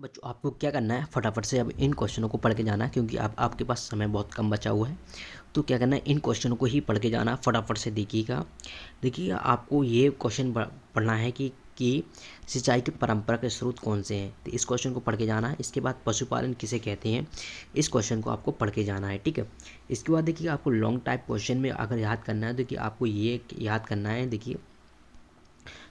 बच्चों आपको क्या करना है, फटाफट से अब इन क्वेश्चनों को पढ़ के जाना है क्योंकि आपके पास समय बहुत कम बचा हुआ है। तो क्या करना है, इन क्वेश्चनों को ही पढ़ के जाना, फटाफट से देखिएगा आपको ये क्वेश्चन पढ़ना है कि सिंचाई के परंपरागत स्रोत कौन से हैं। तो इस क्वेश्चन को पढ़ के जाना है। इसके बाद पशुपालन किसे कहते हैं, इस क्वेश्चन को आपको पढ़ के जाना है, ठीक है। इसके बाद देखिए आपको लॉन्ग टाइप क्वेश्चन में अगर याद करना है तो कि आपको ये याद करना है, देखिए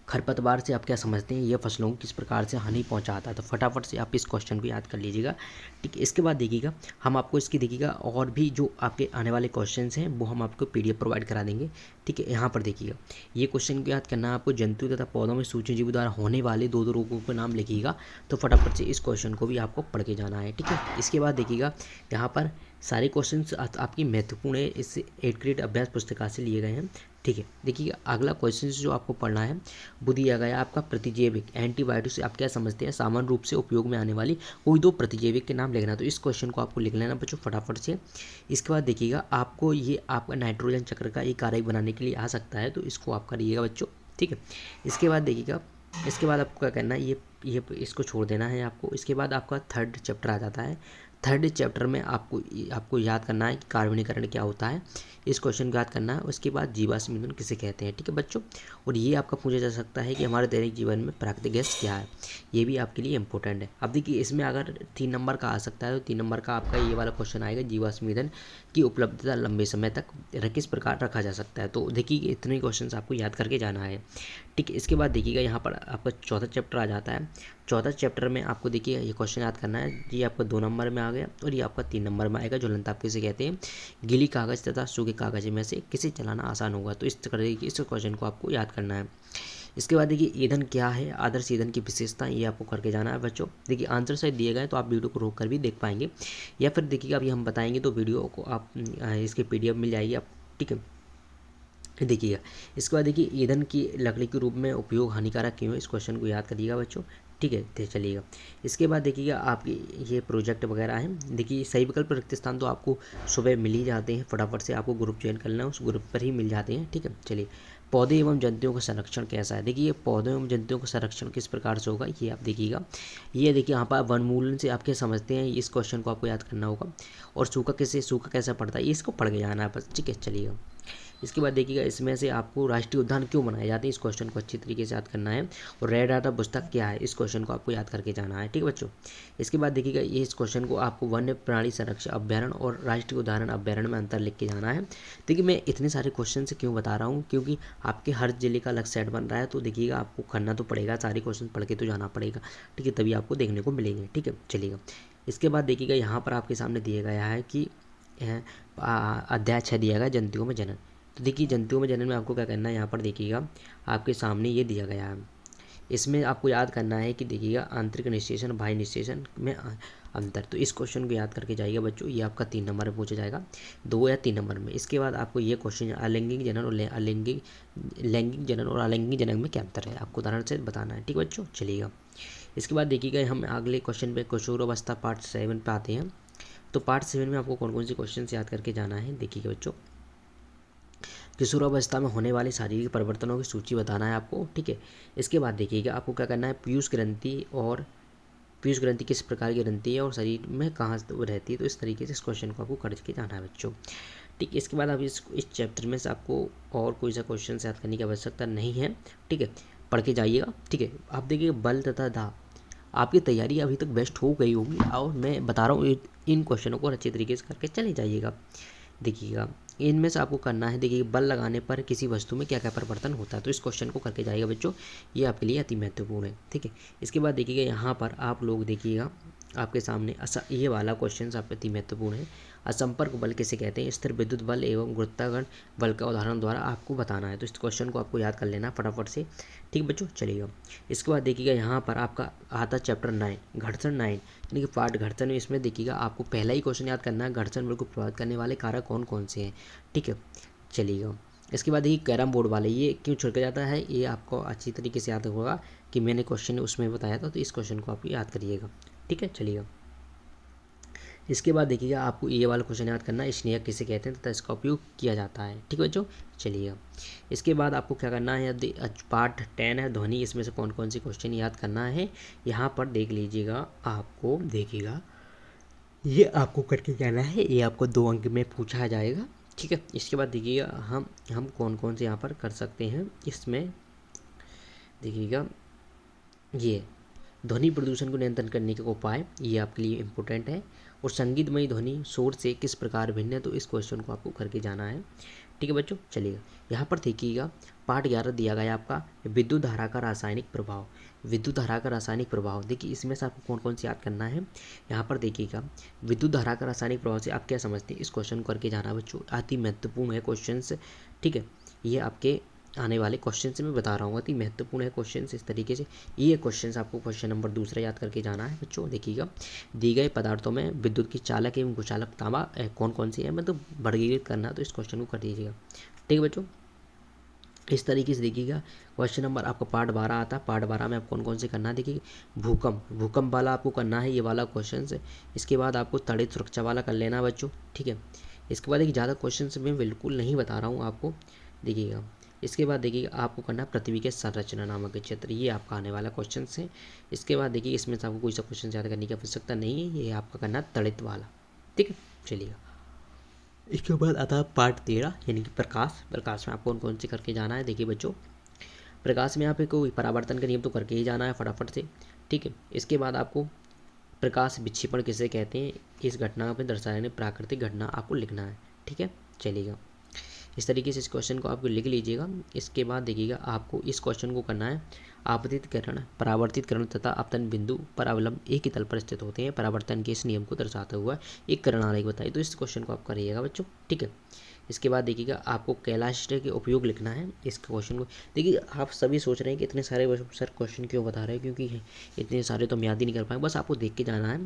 खरपतवार से आप क्या समझते हैं, यह फसलों को किस प्रकार से हानि पहुंचाता है। तो फटाफट से आप इस क्वेश्चन को याद कर लीजिएगा, ठीक है। इसके बाद देखिएगा हम आपको इसकी देखिएगा और भी जो आपके आने वाले क्वेश्चंस हैं वो हम आपको पीडीएफ प्रोवाइड करा देंगे, ठीक है। यहाँ पर देखिएगा ये क्वेश्चन को याद करना है आपको, जंतु तथा पौधों में सूक्ष्मजीवों द्वारा होने वाले दो रोगों के नाम लिखिएगा। तो फटाफट से इस क्वेश्चन को भी आपको पढ़ के जाना है, ठीक है। इसके बाद देखिएगा यहाँ पर सारे क्वेश्चंस आपकी महत्वपूर्ण है, इस 8th ग्रेड अभ्यास पुस्तिका से लिए गए हैं, ठीक है। देखिए अगला क्वेश्चन जो आपको पढ़ना है वो दिया गया आपका प्रतिजैविक। एंटीबायोटिक से आप क्या समझते हैं, सामान्य रूप से उपयोग में आने वाली कोई दो प्रतिजैविक के नाम लिखना। तो इस क्वेश्चन को आपको लिख लेना बच्चों फटाफट से। इसके बाद देखिएगा आपको ये आपका नाइट्रोजन चक्र का एक कार्य बनाने के लिए आ सकता है, तो इसको आप करिएगा बच्चों, ठीक है। इसके बाद देखिएगा इसके बाद आपको क्या करना है, ये इसको छोड़ देना है आपको। इसके बाद आपका 3rd चैप्टर आ जाता है। 3rd चैप्टर में आपको याद करना है कि कार्बनीकरण क्या होता है, इस क्वेश्चन को याद करना है। उसके बाद जीवाश्म ईंधन किसे कहते हैं, ठीक है बच्चों। और ये आपका पूछा जा सकता है कि हमारे दैनिक जीवन में प्राकृतिक गैस क्या है, ये भी आपके लिए इंपॉर्टेंट है। अब देखिए इसमें अगर 3 नंबर का आ सकता है तो 3 नंबर का आपका ये वाला क्वेश्चन आएगा, जीवाश्म ईंधन की उपलब्धता लंबे समय तक किस प्रकार रखा जा सकता है। तो देखिए इतने क्वेश्चन आपको याद करके जाना है, ठीक है। इसके बाद देखिएगा यहाँ पर आपका 4था चैप्टर आ जाता है। 4था चैप्टर में आपको देखिए ये क्वेश्चन याद करना है, ये आपका 2 नंबर में आ गया और ये आपका 3 नंबर में आएगा। ज्वलंत आप किसे कहते हैं, गीली कागज तथा सूखे कागज में से किसे चलाना आसान होगा। तो इस क्वेश्चन को आपको याद करना है। इसके बाद देखिए ईंधन क्या है, आदर्श ईंधन की विशेषता, ये आपको करके जाना है बच्चों। देखिए आंसर शायद दिए गए तो आप वीडियो को रोक कर भी देख पाएंगे, या फिर देखिएगा अभी हम बताएंगे तो वीडियो को आप इसके पीडीएफ मिल जाएगी आप, ठीक है। देखिएगा इसके बाद देखिए ईंधन की लकड़ी के रूप में उपयोग हानिकारक क्यों है, इस क्वेश्चन को याद करिएगा बच्चों, ठीक है। तो चलिएगा इसके बाद देखिएगा आपकी ये प्रोजेक्ट वगैरह है। देखिए सही विकल्प रिक्त स्थान तो आपको सुबह मिल ही जाते हैं, फटाफट से आपको ग्रुप ज्वाइन करना है, उस ग्रुप पर ही मिल जाते हैं, ठीक है। चलिए पौधे एवं जंतुओं का संरक्षण कैसा है। देखिए पौधों एवं जंतुओं का संरक्षण किस प्रकार से होगा, ये आप देखिएगा। ये देखिए यहाँ पर वनमूलन से आप क्या समझते हैं, इस क्वेश्चन को आपको याद करना होगा। और सूखा कैसा पड़ता है, इसको पढ़ के जाना है बस, ठीक है। चलिएगा इसके बाद देखिएगा इसमें से आपको राष्ट्रीय उद्यान क्यों बनाए जाते हैं, इस क्वेश्चन को अच्छी तरीके से याद करना है। और रेड डाटा पुस्तक क्या है, इस क्वेश्चन को आपको याद करके जाना है, ठीक है बच्चों। इसके बाद देखिएगा ये इस क्वेश्चन को आपको वन्य प्राणी संरक्षण अभ्यारण्य और राष्ट्रीय उद्यान अभ्यारण्य में अंतर लिख के जाना है। देखिए मैं इतने सारे क्वेश्चन से क्यों बता रहा हूँ, क्योंकि आपके हर जिले का अलग सेट बन रहा है, तो देखिएगा आपको करना तो पड़ेगा, सारे क्वेश्चन पढ़ के तो जाना पड़ेगा, ठीक है, तभी आपको देखने को मिलेंगे, ठीक है। चलिएगा इसके बाद देखिएगा यहाँ पर आपके सामने दिया गया है कि अध्याय 6 दिया गया जंतुओं में जनन। तो देखिए जंतुओं में जनन में आपको क्या करना है, यहाँ पर देखिएगा आपके सामने ये दिया गया है। इसमें आपको याद करना है कि देखिएगा आंतरिक निषेचन बाह्य निषेचन में अंतर। तो इस क्वेश्चन को याद करके जाइएगा बच्चों, ये आपका 3 नंबर में पूछा जाएगा, 2 या 3 नंबर में। इसके बाद आपको ये क्वेश्चन अलैंगिक जनन और लैंगिक जनन और अलैंगिक जनन में क्या अंतर है, आपको उदाहरण से बताना है, ठीक है बच्चों। चलिएगा इसके बाद देखिएगा हम अगले क्वेश्चन पे किशोरावस्था पार्ट 7 पे आते हैं। तो पार्ट 7 में आपको कौन कौन से क्वेश्चन याद करके जाना है, देखिएगा बच्चों। किशोरावस्था में होने वाले शारीरिक परिवर्तनों की सूची बताना है आपको, ठीक है। इसके बाद देखिएगा आपको क्या करना है, पीयूष ग्रंथि किस प्रकार की ग्रंथि है और शरीर में कहाँ रहती है। तो इस तरीके से इस क्वेश्चन को आपको करके जाना है बच्चों, ठीक है। इसके बाद आप इस चैप्टर में से आपको और कोई सा क्वेश्चन याद करने की आवश्यकता नहीं है, ठीक है, पढ़ के जाइएगा, ठीक है। आप देखिएगा बल तथा दाब, आपकी तैयारी अभी तक बेस्ट हो गई होगी, और मैं बता रहा हूँ इन क्वेश्चनों को अच्छे तरीके से करके चले जाइएगा। देखिएगा इनमें से आपको करना है, देखिए बल लगाने पर किसी वस्तु में क्या क्या परिवर्तन होता है। तो इस क्वेश्चन को करके जाइएगा बच्चों, ये आपके लिए अति महत्वपूर्ण है, ठीक है। इसके बाद देखिएगा यहाँ पर आप लोग देखिएगा आपके सामने ये वाला क्वेश्चन आपके अति महत्वपूर्ण है। असंपर्क बल किसे कहते हैं, स्थिर विद्युत बल एवं गुरुत्वाकर्षण बल का उदाहरण द्वारा आपको बताना है। तो इस क्वेश्चन को आपको याद कर लेना फटाफट से, ठीक बच्चों। चलिएगा इसके बाद देखिएगा यहाँ पर आपका आता चैप्टर 9 घर्षण 9 यानी कि पार्ट घर्षण। इसमें देखिएगा आपको पहला ही क्वेश्चन याद करना है, घर्षण बल को प्रभावित करने वाले कारक कौन कौन से हैं, ठीक है। चलिएगा इसके बाद देखिए कैरम बोर्ड वाले ये क्यों छिड़का जाता है, ये आपको अच्छी तरीके से याद होगा कि मैंने क्वेश्चन उसमें बताया था, तो इस क्वेश्चन को आप याद करिएगा, ठीक है। चलिएगा इसके बाद देखिएगा आपको ये वाला क्वेश्चन याद करना है, स्नेहक किसे कहते हैं तथा इसका उपयोग किया जाता है। ठीक है बच्चों, चलिएगा इसके बाद आपको क्या करना है, पार्ट 10 है ध्वनि, इसमें से कौन कौन सी क्वेश्चन याद करना है यहाँ पर देख लीजिएगा। आपको देखिएगा ये आपको करके जाना है, ये आपको 2 अंक में पूछा जाएगा। ठीक है, इसके बाद देखिएगा हम कौन कौन से यहाँ पर कर सकते हैं। इसमें देखिएगा ये ध्वनि प्रदूषण को नियंत्रण करने के उपाय, ये आपके लिए इम्पोर्टेंट है। और संगीतमयी ध्वनि शोर से किस प्रकार भिन्न है, तो इस क्वेश्चन को आपको करके जाना है। ठीक है बच्चों, चलिएगा यहाँ पर देखिएगा पार्ट 11 दिया गया है आपका विद्युत धारा का रासायनिक प्रभाव। विद्युत धारा का रासायनिक प्रभाव, देखिए इसमें से आपको कौन कौन से याद करना है। यहाँ पर देखिएगा विद्युत धारा का रासायनिक प्रभाव से आप क्या समझते हैं, इस क्वेश्चन को करके जाना बच्चों, अति महत्वपूर्ण है क्वेश्चन। ठीक है, ये आपके आने वाले क्वेश्चन से मैं बता रहा हूँ, अति महत्वपूर्ण है क्वेश्चन इस तरीके से। ये क्वेश्चन आपको क्वेश्चन नंबर 2 याद करके जाना है बच्चों। देखिएगा दी गए पदार्थों में विद्युत की चालक एवं कुचालक तांबा कौन कौन सी है, मतलब वर्गीकृत करना, तो इस क्वेश्चन को कर दीजिएगा। ठीक है बच्चों, इस तरीके से देखिएगा क्वेश्चन नंबर आपका पार्ट 12 आता है। पार्ट 12 में आप कौन कौन से करना है, देखिए भूकंप वाला आपको करना है, ये वाला क्वेश्चन है। इसके बाद आपको तड़ित सुरक्षा वाला कर लेना बच्चों। ठीक है, इसके बाद एक ज़्यादा क्वेश्चन मैं बिल्कुल नहीं बता रहा हूँ आपको, देखिएगा इसके बाद देखिए आपको करना है पृथ्वी के संरचना नामक क्षेत्र, ये आपका आने वाला क्वेश्चन है। इसके बाद देखिए इसमें से आपको कोई सा क्वेश्चन याद करने की आवश्यकता नहीं है, ये आपका करना है तड़ित वाला। ठीक है, चलिएगा इसके बाद आता है पार्ट 13 यानी कि प्रकाश में आपको कौन कौन से करके जाना है। देखिए बच्चों प्रकाश में आपको परावर्तन का नियम तो करके ही जाना है फटाफट से। ठीक है, इसके बाद आपको प्रकाश विक्षेपण किसे कहते हैं, इस घटना पर दर्शाने प्राकृतिक घटना आपको लिखना है। ठीक है, चलिएगा इस तरीके से इस क्वेश्चन को आपको लिख लीजिएगा। इसके बाद देखिएगा आपको इस क्वेश्चन को करना है आपतित किरण, परावर्तित किरण तथा अपतन बिंदु पर अवलंब एक ही तल पर स्थित होते हैं, परावर्तन के इस नियम को दर्शाता हुआ एक किरण आरेख बताइए, तो इस क्वेश्चन को आप करिएगा बच्चों। ठीक है, इसके बाद देखिएगा आपको कैलाश के उपयोग लिखना है। इस क्वेश्चन को देखिए आप सभी सोच रहे हैं कि इतने सारे सर क्वेश्चन क्यों बता रहे हैं, क्योंकि इतने सारे तो हम याद ही नहीं कर पाएंगे, बस आपको देख के जाना है।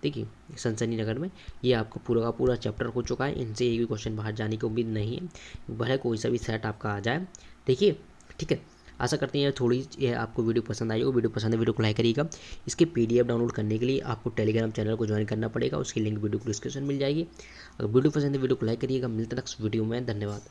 देखिए सनसनी नगर में ये आपका पूरा का पूरा चैप्टर हो चुका है, इनसे एक भी क्वेश्चन बाहर जाने की उम्मीद नहीं है, भले कोई सा भी सेट आपका आ जाए। देखिए ठीक है, आशा करते हैं थोड़ी ये आपको वीडियो पसंद आई हो। वीडियो पसंद है वीडियो को लाइक करिएगा। इसके PDF डाउनलोड करने के लिए आपको टेलीग्राम चैनल को ज्वाइन करना पड़ेगा, उसकी लिंक वीडियो को डिस्क्रिप्शन मिल जाएगी। अगर वीडियो पसंद है वीडियो को लाइक करिएगा। मिलते हैं नेक्स्ट वीडियो में, धन्यवाद।